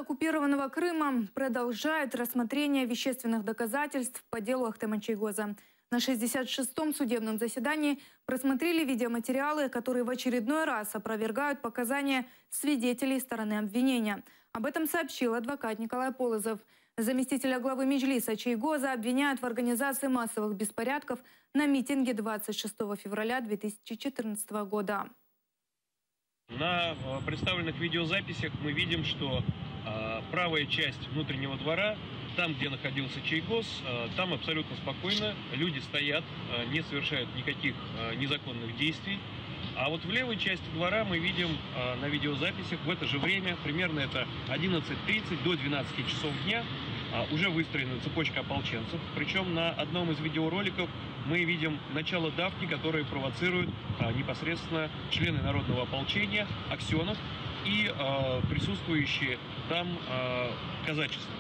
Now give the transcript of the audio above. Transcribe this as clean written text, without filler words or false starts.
Оккупированного Крыма продолжает рассмотрение вещественных доказательств по делу Ахтема Чийгоза. На 66-м судебном заседании просмотрели видеоматериалы, которые в очередной раз опровергают показания свидетелей стороны обвинения. Об этом сообщил адвокат Николай Полозов. Заместителя главы Меджлиса Чийгоза обвиняют в организации массовых беспорядков на митинге 26 февраля 2014 года. На представленных видеозаписях мы видим, что правая часть внутреннего двора, там, где находился Чийгоз, там абсолютно спокойно, люди стоят, не совершают никаких незаконных действий. А вот в левой части двора мы видим на видеозаписях в это же время, примерно это 11:30 до 12 часов дня, уже выстроена цепочка ополченцев. Причем на одном из видеороликов мы видим начало давки, которые провоцируют непосредственно члены народного ополчения, Аксенов и присутствующие там казачество.